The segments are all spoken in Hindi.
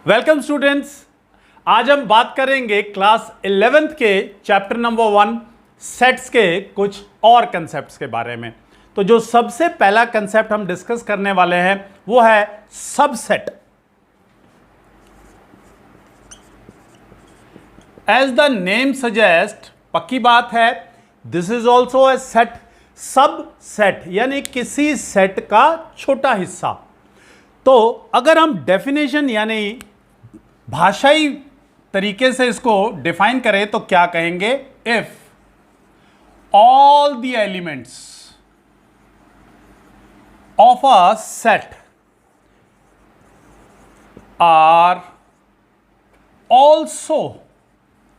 Welcome students. आज हम बात करेंगे क्लास 11th के चैप्टर नंबर 1 सेट्स के कुछ और कंसेप्ट्स के बारे में। तो जो सबसे पहला कंसेप्ट हम डिस्कस करने वाले हैं वो है subset. As the name suggest, पक्की बात है, this is also a set. Subset यानी किसी सेट का छोटा हिस्सा। तो अगर हम डेफिनेशन यानी भाषाई तरीके से इसको डिफाइन करें तो क्या कहेंगे? If all the elements of a set are also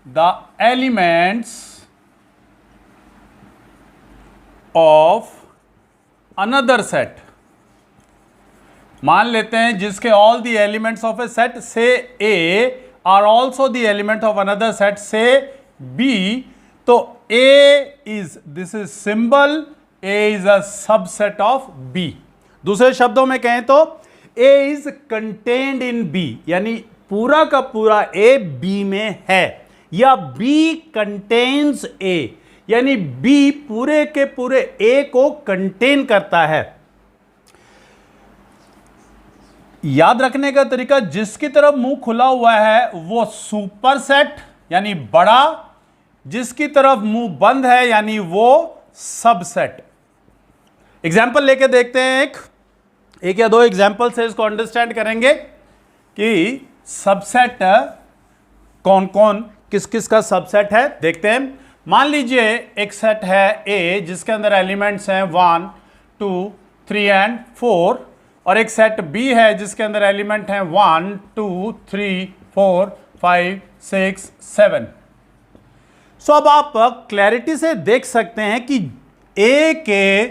the elements of another set. मान लेते हैं जिसके all the elements of a set से A are also the element of another set से बी, तो A is, this is symbol, A is a subset of B. दूसरे शब्दों में कहें तो A is contained in B, यानी पूरा का पूरा ए बी में है, या बी कंटेन्स ए, यानी बी पूरे के पूरे ए को कंटेन करता है। याद रखने का तरीका, जिसकी तरफ मुंह खुला हुआ है वो सुपर सेट यानी बड़ा, जिसकी तरफ मुंह बंद है यानी वो सबसेट। एग्जाम्पल लेके देखते हैं, एक या दो एग्जाम्पल से इसको अंडरस्टैंड करेंगे कि सबसेट कौन कौन किस किस का सबसेट है। देखते हैं। मान लीजिए एक सेट है ए जिसके अंदर एलिमेंट्स हैं 1, 2, 3 एंड 4, और एक सेट बी है जिसके अंदर एलिमेंट हैं 1, 2, 3, 4, 5, 6, 7। सो अब आप क्लैरिटी से देख सकते हैं कि ए के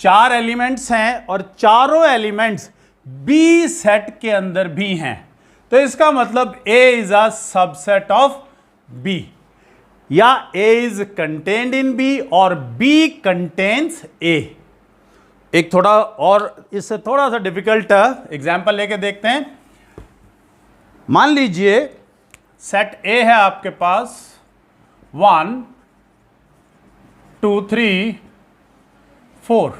4 एलिमेंट्स हैं और चारों एलिमेंट्स बी सेट के अंदर भी हैं। तो इसका मतलब A is a subset of B, या A is contained in B और बी कंटेन्स ए। एक थोड़ा और इससे थोड़ा सा डिफिकल्ट एग्जाम्पल लेके देखते हैं। मान लीजिए सेट ए है आपके पास 1, 2, 3, 4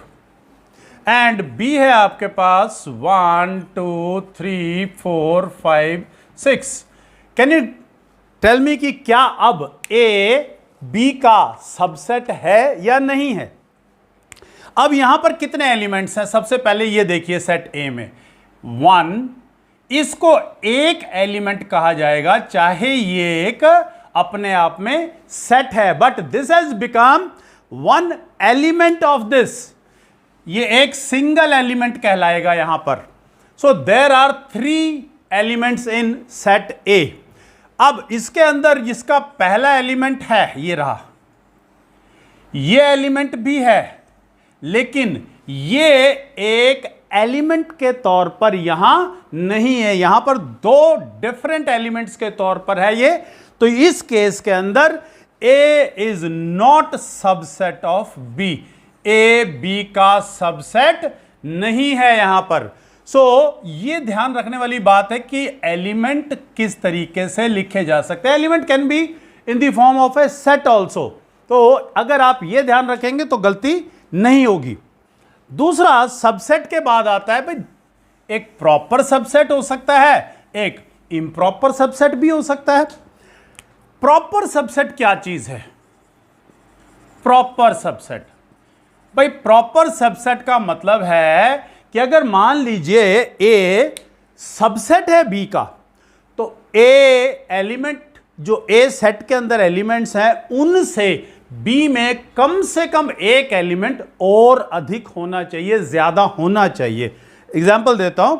एंड बी है आपके पास 1, 2, 3, 4, 5, 6। कैन यू टेल मी कि क्या अब ए बी का सबसेट है या नहीं है? अब यहां पर कितने एलिमेंट्स हैं? सबसे पहले ये देखिए, सेट ए में 1, इसको एक एलिमेंट कहा जाएगा, चाहे ये एक अपने आप में सेट है, but this has become one element of this, ये एक सिंगल एलिमेंट कहलाएगा यहां पर। So there are 3 elements in set A. अब इसके अंदर जिसका पहला एलिमेंट है ये रहा, ये एलिमेंट भी है, लेकिन ये एक एलिमेंट के तौर पर यहां नहीं है, यहां पर 2 डिफरेंट एलिमेंट्स के तौर पर है ये। तो इस केस के अंदर A is not subset of B, A B का सबसेट नहीं है यहां पर। सो ये ध्यान रखने वाली बात है कि एलिमेंट किस तरीके से लिखे जा सकते हैं। Element can be in the form of a set also. तो अगर आप ये ध्यान रखेंगे तो गलती नहीं होगी। दूसरा, सबसेट के बाद आता है भाई, एक प्रॉपर सबसेट हो सकता है, एक इम्प्रॉपर सबसेट भी हो सकता है। प्रॉपर सबसेट क्या चीज है? प्रॉपर सबसेट, भाई प्रॉपर सबसेट का मतलब है कि अगर मान लीजिए ए सबसेट है बी का, तो ए एलिमेंट जो ए सेट के अंदर एलिमेंट्स हैं उनसे बी में कम से कम एक एलिमेंट और अधिक होना चाहिए, ज्यादा होना चाहिए। एग्जाम्पल देता हूं,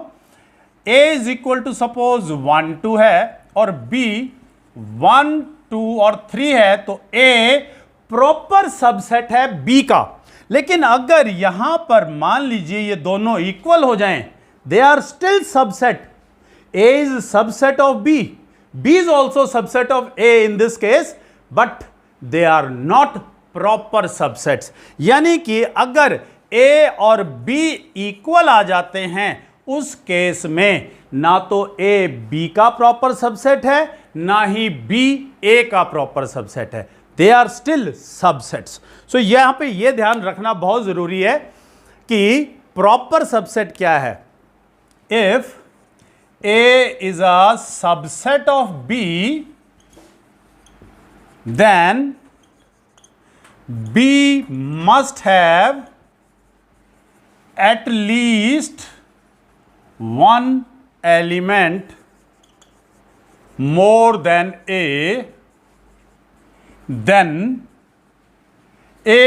ए इज इक्वल टू सपोज 1, 2 है और बी 1, 2 और 3 है, तो ए प्रॉपर सबसेट है बी का। लेकिन अगर यहां पर मान लीजिए ये दोनों इक्वल हो जाएं, they are still subset. A is subset of B, B is also subset of A in this case, but they are not proper subsets. यानी कि अगर ए और बी इक्वल आ जाते हैं उस केस में ना तो ए बी का प्रॉपर सबसेट है ना ही बी ए का प्रॉपर सबसेट है, दे आर स्टिल सबसेट्स। सो यहां पे ये ध्यान रखना बहुत जरूरी है कि प्रॉपर सबसेट क्या है। If A is a subset of B, then B must have at least one element more than A, then A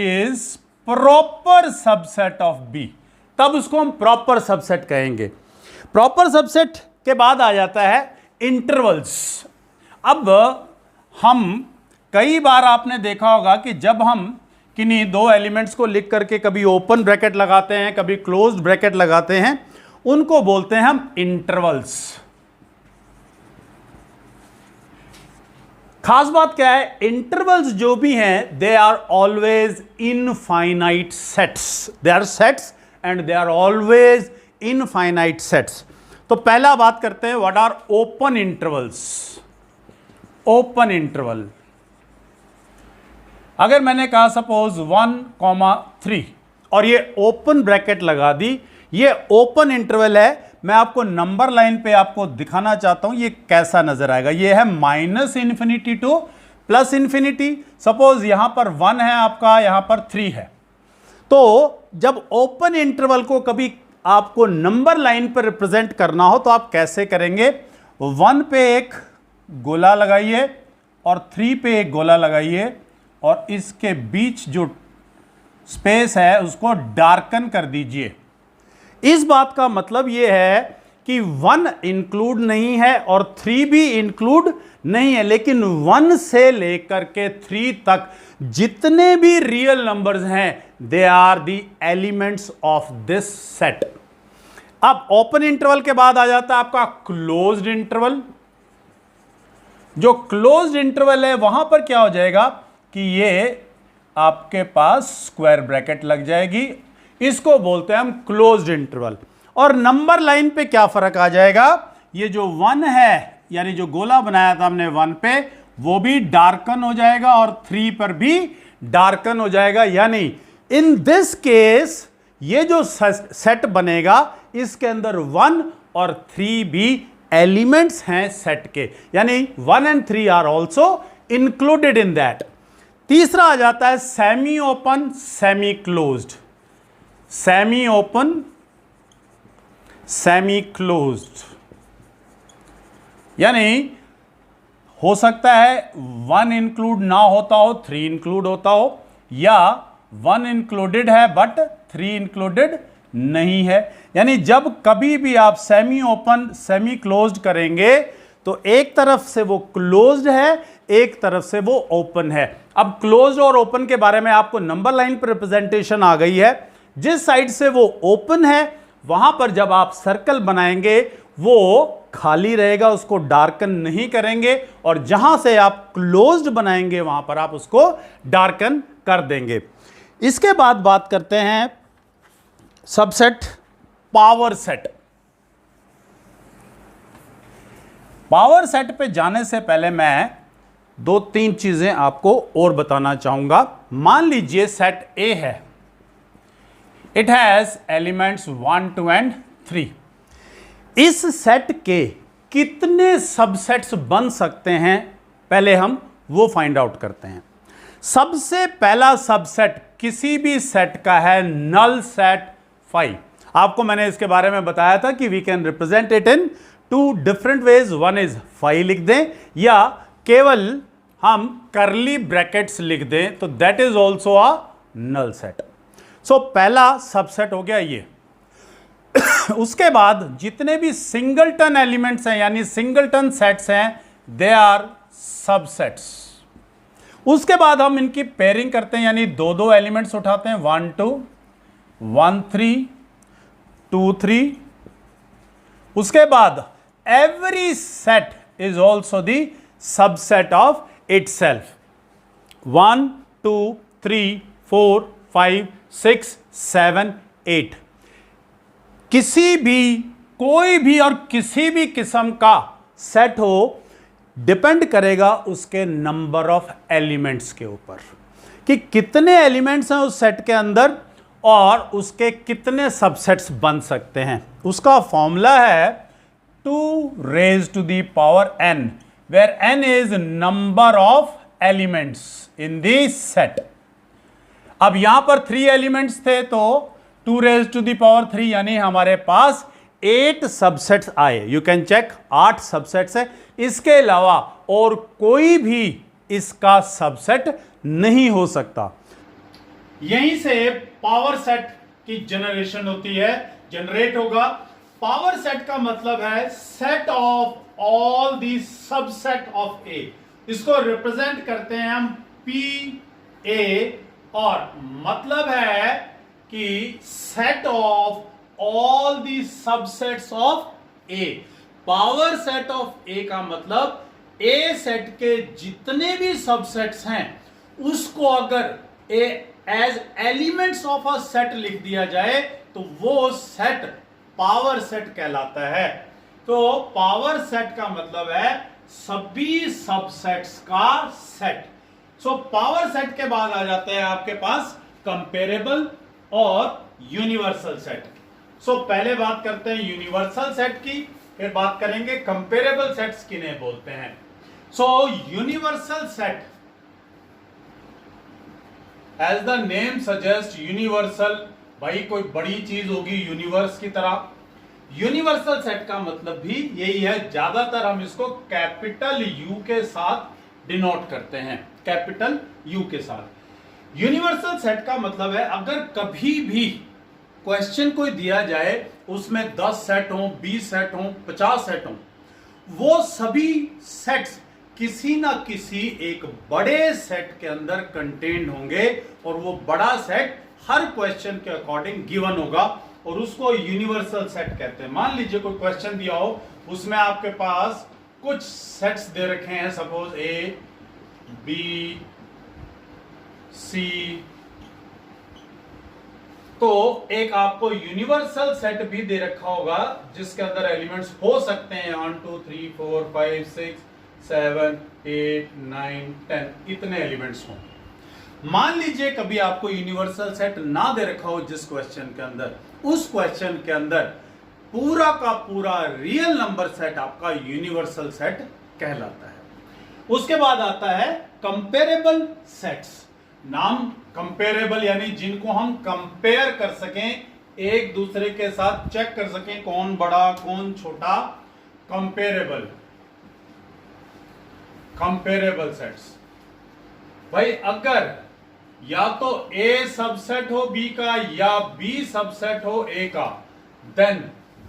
is proper subset of B। तब उसको हम प्रॉपर सबसेट कहेंगे। प्रॉपर सबसेट के बाद आ जाता है इंटरवल्स। अब हम कई बार आपने देखा होगा कि जब हम किन्हीं दो एलिमेंट्स को लिख करके कभी ओपन ब्रैकेट लगाते हैं कभी क्लोज्ड ब्रैकेट लगाते हैं, उनको बोलते हैं हम इंटरवल्स। खास बात क्या है, इंटरवल्स जो भी हैं they are always infinite sets, they are sets and they are always infinite sets. तो पहला बात करते हैं what are open intervals. Open interval, अगर मैंने कहा सपोज 1,3 और ये ओपन ब्रैकेट लगा दी, ये ओपन इंटरवल है। मैं आपको नंबर लाइन पे आपको दिखाना चाहता हूं ये कैसा नजर आएगा। ये है -∞ टू +∞। सपोज यहां पर 1 है आपका, यहां पर 3 है। तो जब ओपन इंटरवल को कभी आपको नंबर लाइन पर रिप्रेजेंट करना हो तो आप कैसे करेंगे, 1 पे एक गोला लगाइए और 3 पे एक गोला लगाइए और इसके बीच जो स्पेस है उसको डार्कन कर दीजिए। इस बात का मतलब यह है कि 1 इंक्लूड नहीं है और 3 भी इंक्लूड नहीं है, लेकिन 1 से लेकर के 3 तक जितने भी रियल नंबर्स हैं they are the elements of this set. अब ओपन इंटरवल के बाद आ जाता है आपका क्लोज्ड इंटरवल। जो क्लोज्ड इंटरवल है वहां पर क्या हो जाएगा कि ये आपके पास स्क्वायर ब्रैकेट लग जाएगी, इसको बोलते हैं हम क्लोज्ड इंटरवल। और नंबर लाइन पे क्या फर्क आ जाएगा, ये जो 1 है यानी जो गोला बनाया था हमने 1 पे वो भी डार्कन हो जाएगा और 3 पर भी डार्कन हो जाएगा। यानी इन दिस केस ये जो सेट बनेगा इसके अंदर 1 और 3 भी एलिमेंट्स हैं सेट के, यानी 1 and 3 are also included in that. तीसरा आ जाता है semi open semi closed. Semi open semi closed यानी हो सकता है 1 इंक्लूड ना होता हो 3 इंक्लूड होता हो, या 1 इंक्लूडेड है बट 3 इंक्लूडेड नहीं है। यानी जब कभी भी आप सेमी ओपन सेमी क्लोज्ड करेंगे तो एक तरफ से वो क्लोज्ड है एक तरफ से वो ओपन है। अब क्लोज्ड और ओपन के बारे में आपको नंबर लाइन पर रिप्रेजेंटेशन आ गई है। जिस साइड से वो ओपन है वहां पर जब आप सर्कल बनाएंगे वो खाली रहेगा, उसको डार्कन नहीं करेंगे, और जहां से आप क्लोज्ड बनाएंगे वहां पर आप उसको डार्कन कर देंगे। इसके बाद बात करते हैं subset power set. Power set पे जाने से पहले मैं 2-3 चीजें आपको और बताना चाहूंगा। मान लीजिए सेट ए है, इट हैज एलिमेंट्स 1, 2 and 3। इस सेट के कितने सबसेट्स बन सकते हैं पहले हम वो फाइंड आउट करते हैं। सबसे पहला सबसेट किसी भी सेट का है नल सेट 5। आपको मैंने इसके बारे में बताया था कि we can represent it in 2 different ways. One is 5 लिख दें या केवल हम करली ब्रैकेट्स लिख दें तो that is also a null set. So पहला सबसेट हो गया ये। उसके बाद जितने भी सिंगलटन एलिमेंट्स हैं यानी सिंगलटन सेट्स हैं दे आर सबसेट्स। उसके बाद हम इनकी पेयरिंग करते हैं यानी 2-2 एलिमेंट्स उठाते हैं, 1, 2, 1, 3, 2, 3। उसके बाद every set is also the subset of itself. 1, 2, 3, 4, 5, 6, 7, 8। किसी भी, कोई भी और किसी भी किस्म का सेट हो, डिपेंड करेगा उसके नंबर ऑफ एलिमेंट्स के ऊपर, कि कितने एलिमेंट्स हैं उस सेट के अंदर और उसके कितने सबसेट्स बन सकते हैं। उसका फॉर्मूला है 2 raised to the power n, where n is number of elements in the set. अब यहां पर 3 एलिमेंट्स थे तो 2 raised to the power 3 यानी हमारे पास 8 सबसेट्स आए। यू कैन चेक, 8 सबसेट्स है। इसके अलावा और कोई भी इसका सबसेट नहीं हो सकता। यहीं से पावर सेट की जनरेशन होती है, जनरेट होगा। पावर सेट का मतलब है set of all the subset of A. इसको रिप्रेजेंट करते हैं हम पी ए, और मतलब है कि set of all the subsets of A. Power set of A का मतलब ए सेट के जितने भी सबसेट्स हैं उसको अगर A as elements of a set लिख दिया जाए तो वो सेट पावर सेट कहलाता है। तो पावर सेट का मतलब है सभी सबसेट्स का सेट। सो पावर सेट के बाद आ जाते हैं आपके पास कंपेरेबल और यूनिवर्सल सेट। सो पहले बात करते हैं यूनिवर्सल सेट की, फिर बात करेंगे कंपेरेबल सेट्स किन्हें बोलते हैं। So universal set, as the name suggest, universal, भाई कोई बड़ी चीज होगी यूनिवर्स की तरह। यूनिवर्सल सेट का मतलब भी यही है, ज्यादातर हम इसको कैपिटल यू के साथ डिनोट करते हैं, कैपिटल यू के साथ। यूनिवर्सल सेट का मतलब है अगर कभी भी क्वेश्चन कोई दिया जाए उसमें 10 सेट हो, 20 सेट हो, 50 सेट हो, वो सभी सेट्स किसी ना किसी एक बड़े सेट के अंदर कंटेन्ड होंगे और वो बड़ा सेट हर क्वेश्चन के अकॉर्डिंग गिवन होगा और उसको यूनिवर्सल सेट कहते हैं। मान लीजिए कोई क्वेश्चन दिया हो, उसमें आपके पास कुछ सेट्स दे रखे हैं, सपोज ए बी सी, तो एक आपको यूनिवर्सल सेट भी दे रखा होगा जिसके अंदर एलिमेंट्स हो सकते हैं 1 2 3 4 5 6 7 8 9 10, इतने एलिमेंट्स हों। मान लीजिए कभी आपको यूनिवर्सल सेट ना दे रखा हो जिस क्वेश्चन के अंदर, उस क्वेश्चन के अंदर पूरा का पूरा रियल नंबर सेट आपका यूनिवर्सल सेट कहलाता है। उसके बाद आता है कंपेरेबल सेट्स। नाम कंपेरेबल यानी जिनको हम कंपेयर कर सकें, एक दूसरे के साथ चेक कर सकें कौन बड़ा कौन छोटा, कंपेरेबल, कंपेरेबल सेट्स। भाई अगर या तो ए सबसेट हो बी का या बी सबसेट हो ए का, then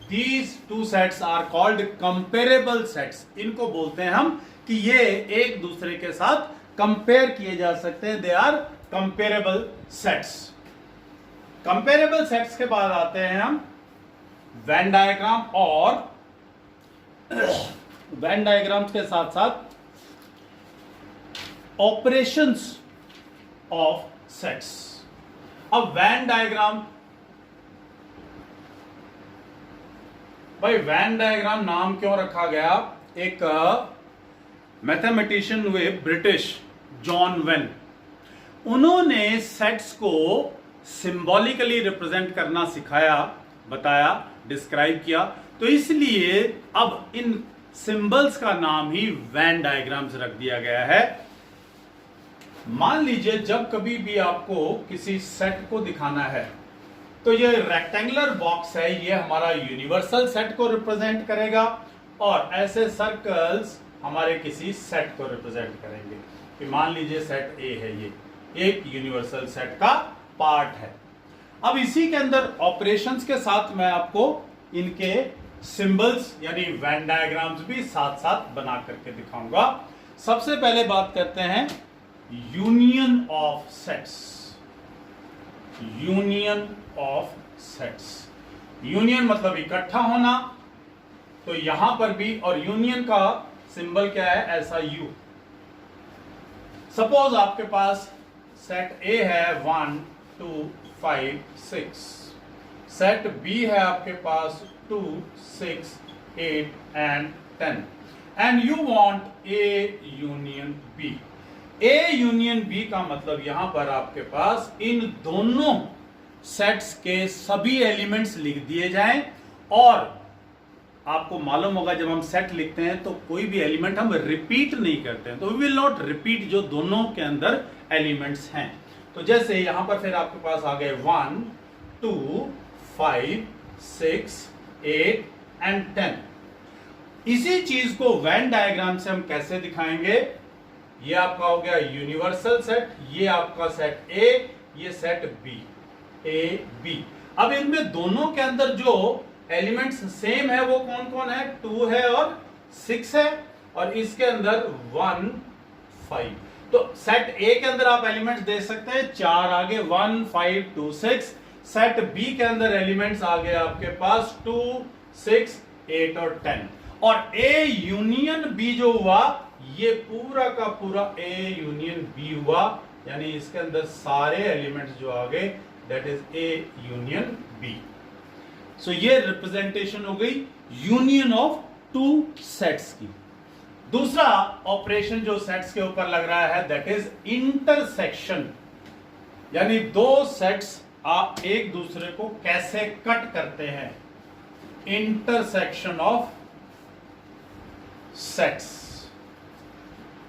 these two sets are called comparable sets. इनको बोलते हैं हम कि ये एक दूसरे के साथ कंपेयर किए जा सकते हैं, they are comparable sets. Comparable sets के बाद आते हैं हम वेन डायग्राम, और वेन डायग्राम्स के साथ साथ ऑपरेशंस ऑफ सेट्स। अब वेन डायग्राम, भाई वेन डायग्राम नाम क्यों रखा गया? एक मैथमेटिशियन हुए ब्रिटिश, जॉन वेन, उन्होंने सेट्स को सिंबॉलिकली रिप्रेजेंट करना सिखाया, बताया, डिस्क्राइब किया, तो इसलिए अब इन सिंबल्स का नाम ही वेन डायग्राम्स रख दिया गया है। मान लीजिए जब कभी भी आपको किसी सेट को दिखाना है तो ये रेक्टेंगुलर बॉक्स है, ये हमारा यूनिवर्सल सेट को रिप्रेजेंट करेगा और ऐसे सर्कल्स हमारे किसी सेट को रिप्रेजेंट करेंगे। कि मान लीजिए सेट ए है, ये एक यूनिवर्सल सेट का पार्ट है। अब इसी के अंदर ऑपरेशंस के साथ मैं आपको इनके सिंबल्स यानी वेन डायग्राम्स भी साथ साथ बना करके दिखाऊंगा। सबसे पहले बात करते हैं union of sets. Union of sets, union मतलब इकट्ठा होना, तो यहां पर भी, और यूनियन का सिंबल क्या है? ऐसा यू। सपोज आपके पास सेट ए है 1 2 5 6, सेट बी है आपके पास 2, 6, 8 and 10 and you want A union B. A union B का मतलब यहां पर आपके पास इन दोनों सेट्स के सभी एलिमेंट्स लिख दिए जाएं, और आपको मालूम होगा जब हम सेट लिखते हैं तो कोई भी एलिमेंट हम रिपीट नहीं करते हैं, तो वी विल नॉट रिपीट जो दोनों के अंदर एलिमेंट्स हैं। तो जैसे यहां पर फिर आपके पास आ गए 1, 2, 5, 6, 8 एंड 10। इसी चीज को वेन डायग्राम से हम कैसे दिखाएंगे? ये आपका हो गया यूनिवर्सल सेट, ये आपका सेट ए, ये सेट बी, ए बी। अब इनमें दोनों के अंदर जो एलिमेंट्स सेम है वो कौन कौन है? 2 है और 6 है, और इसके अंदर 1, 5। तो सेट ए के अंदर आप एलिमेंट्स दे सकते हैं 4 आगे 1, 5, 2, 6। सेट बी के अंदर एलिमेंट्स आ गए आपके पास 2, 6, 8 और 10। और ए यूनियन बी जो हुआ, ये पूरा का पूरा ए यूनियन बी हुआ, यानी इसके अंदर सारे एलिमेंट्स जो आ गए that is A union B. So ये रिप्रेजेंटेशन हो गई यूनियन ऑफ टू सेट्स की। दूसरा ऑपरेशन जो सेट्स के ऊपर लग रहा है दैट इज इंटरसेक्शन, यानी दो सेट्स आप एक दूसरे को कैसे कट करते हैं। Intersection of sets.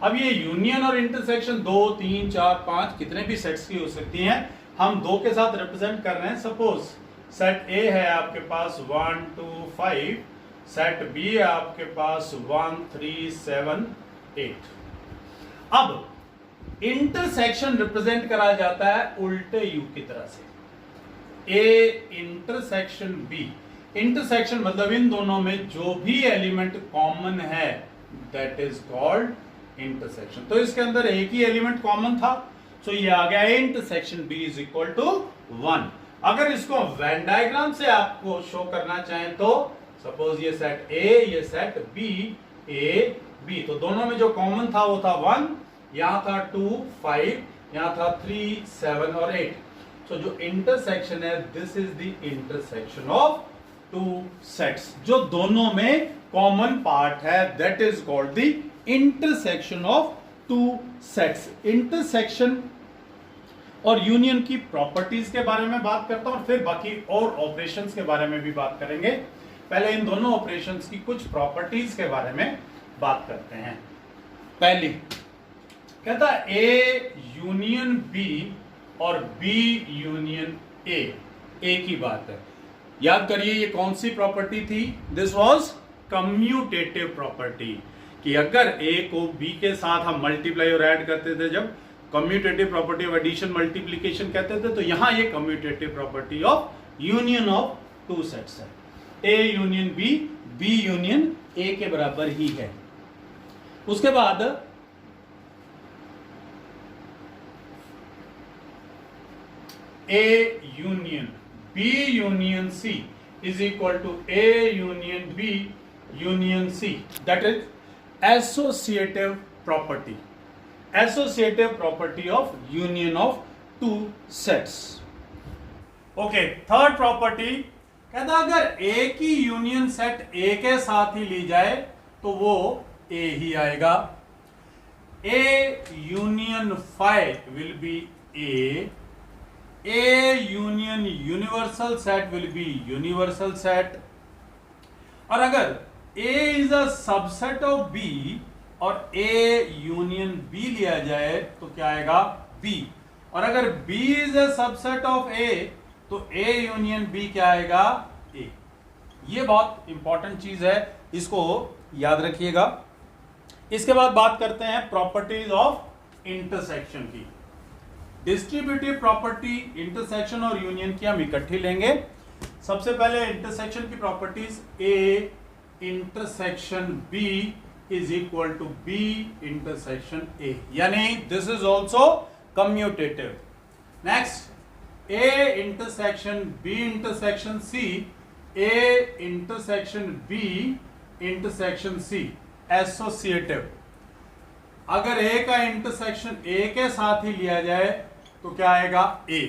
अब ये यूनियन और इंटरसेक्शन 2, 3, 4, 5 कितने भी सेट्स की हो सकती हैं, हम दो के साथ रिप्रेजेंट कर रहे हैं। सपोज सेट ए है आपके पास 1, 2, 5, सेट बी है आपके पास 1, 3, 7, 8। अब इंटरसेक्शन रिप्रेजेंट करा जाता है उल्टे यू की तरह से, ए इंटरसेक्शन बी। इंटरसेक्शन मतलब इन दोनों में जो भी एलिमेंट कॉमन है दैट इज कॉल्ड इंटरसेक्शन। तो इसके अंदर एक ही एलिमेंट कॉमन था, सो ये आ गया intersection B is equal to 1। अगर इसको वेन डायग्राम से आपको शो करना चाहें तो सपोज ये सेट ए, ये सेट बी, ए बी, तो दोनों में जो कॉमन था वो था 1, यहां था 2, 5, यहां था 3, 7 और 8। सो जो इंटरसेक्शन है this is the intersection of two sets, जो दोनों में कॉमन पार्ट है that is called the intersection of two sets. Intersection और यूनियन की प्रॉपर्टीज के बारे में बात करता हूं और फिर बाकी और ऑपरेशंस के बारे में भी बात करेंगे। पहले इन दोनों ऑपरेशंस की कुछ प्रॉपर्टीज के बारे में बात करते हैं। पहली कहता है ए यूनियन बी और बी यूनियन ए, एक ही बात है। याद करिए ये कौन सी प्रॉपर्टी थी? दिस वाज कम्यूटेटिव प्रॉपर्टी, कि अगर ए को बी के साथ हम मल्टीप्लाई और ऐड करते थे, जब commutative property of addition multiplication कहते थे, तो यहां ये commutative property of union of two sets है। A union B, B union A के बराबर ही है। उसके बाद A union B union C is equal to A union B union C, that is associative property, associative property of union of two sets. Okay, third property कहता अगर ए की यूनियन सेट ए के साथ ही ली जाए तो वो ए ही आएगा। A union five will be A, A union universal set will be universal set. और अगर A is a subset of B और ए यूनियन बी लिया जाए तो क्या आएगा? बी। और अगर B is a subset of A तो ए यूनियन बी क्या आएगा? ए। ये बहुत इंपॉर्टेंट चीज है, इसको याद रखिएगा। इसके बाद बात करते हैं प्रॉपर्टीज ऑफ इंटरसेक्शन की। डिस्ट्रीब्यूटिव प्रॉपर्टी इंटरसेक्शन और यूनियन की हम इकट्ठी लेंगे। सबसे पहले इंटरसेक्शन की properties, A intersection B is equal to B intersection A, यानी this is also commutative. Next, A intersection B intersection C, A intersection B intersection C, associative. अगर A का इंटरसेक्शन A के साथ ही लिया जाए तो क्या आएगा? A।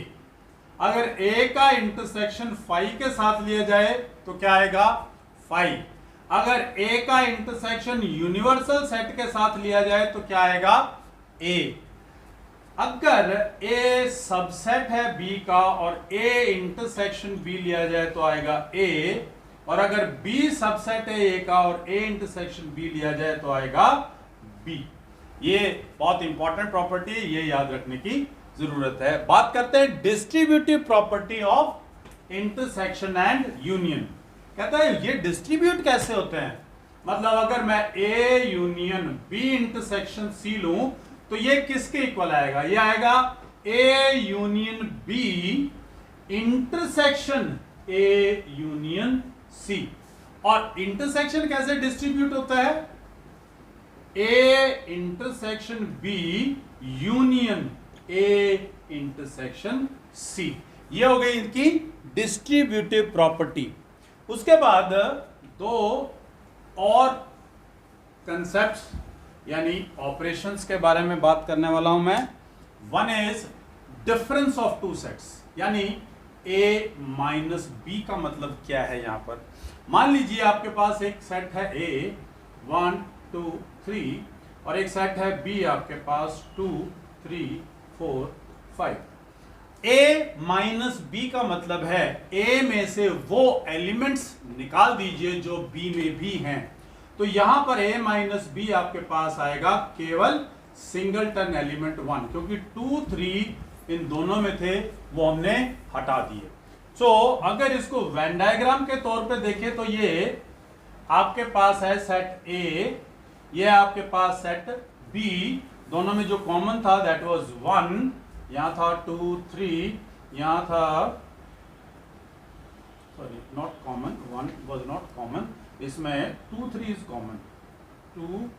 अगर ए का इंटरसेक्शन फाई के साथ लिया जाए तो क्या आएगा? फाई। अगर ए का इंटरसेक्शन यूनिवर्सल सेट के साथ लिया जाए तो क्या आएगा? ए। अगर ए सबसेट है बी का और ए इंटरसेक्शन बी लिया जाए तो आएगा ए, और अगर बी सबसेट है ए का और ए इंटरसेक्शन बी लिया जाए तो आएगा बी। ये बहुत इंपॉर्टेंट प्रॉपर्टी है, ये याद रखने की जरूरत है। बात करते हैं distributive property of intersection and union. कहता है ये डिस्ट्रीब्यूट कैसे होते हैं, मतलब अगर मैं A union B intersection C लूं तो ये किसके इक्वल आएगा? ये आएगा A union B intersection A union C. और इंटरसेक्शन कैसे डिस्ट्रीब्यूट होता है? A intersection B union A intersection C. ये हो गई इनकी डिस्ट्रीब्यूटिव प्रॉपर्टी। उसके बाद दो और कंसेप्ट्स यानी ऑपरेशंस के बारे में बात करने वाला हूं मैं। One is difference of two sets, यानी ए माइनस बी का मतलब क्या है। यहां पर मान लीजिए आपके पास एक सेट है ए 1 2 3 और एक सेट है बी आपके पास 2 3 4 5। ए माइनस बी का मतलब है ए में से वो एलिमेंट्स निकाल दीजिए जो बी में भी हैं। तो यहां पर a माइनस बी आपके पास आएगा केवल सिंगलटन एलिमेंट 1, क्योंकि 2 3 इन दोनों में थे वो हमने हटा दिए। सो अगर इसको वेन डायग्राम के तौर पे देखें तो ये आपके पास है सेट A, ये आपके पास सेट B, दोनों में जो कॉमन था दैट वाज 1, यहां था 2 3, यहां था sorry not common, 1 was not common, इसमें 2 3 is common, 2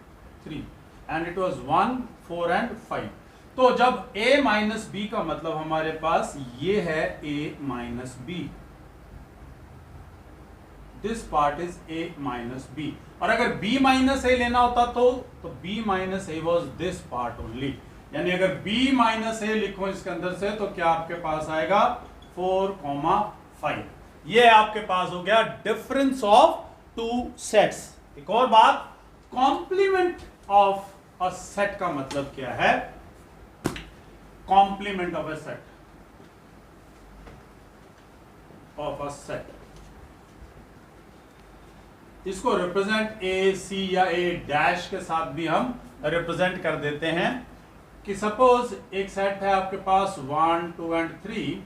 3 and it was 1 4 and 5। तो जब a माइनस बी का मतलब हमारे पास ये है a minus B, this part is a minus B. और अगर b माइनस a लेना होता तो b minus a was this part only, यानी अगर b माइनस a लिखो इसके अंदर से तो क्या आपके पास आएगा 4,5। ये आपके पास हो गया डिफरेंस ऑफ टू सेट्स। एक और बात, कॉम्प्लीमेंट ऑफ अ सेट का मतलब क्या है? कॉम्प्लीमेंट ऑफ अ सेट, इसको रिप्रेजेंट ए सी या ए डैश के साथ भी हम रिप्रेजेंट कर देते हैं कि सपोज एक सेट है आपके पास 1 2 एंड 3।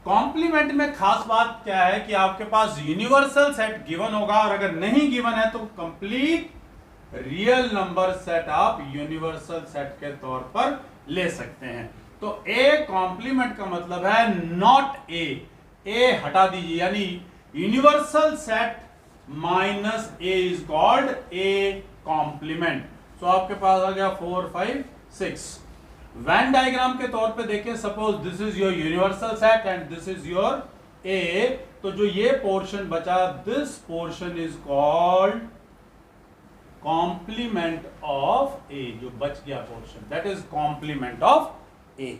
कॉम्प्लीमेंट में खास बात क्या है कि आपके पास यूनिवर्सल सेट गिवन होगा, और अगर नहीं गिवन है तो कंप्लीट रियल नंबर सेट आप यूनिवर्सल सेट के तौर पर ले सकते हैं। तो ए कॉम्प्लीमेंट का मतलब है नॉट ए हटा दीजिए, यानी universal set minus A is called A complement. So आपके पास आ गया 4 5 6। वैन डायग्राम के तौर पे देखें, suppose this is your universal set and this is your A, तो जो ये पोर्शन बचा this portion is called complement of A, जो बच गया portion that is complement of A.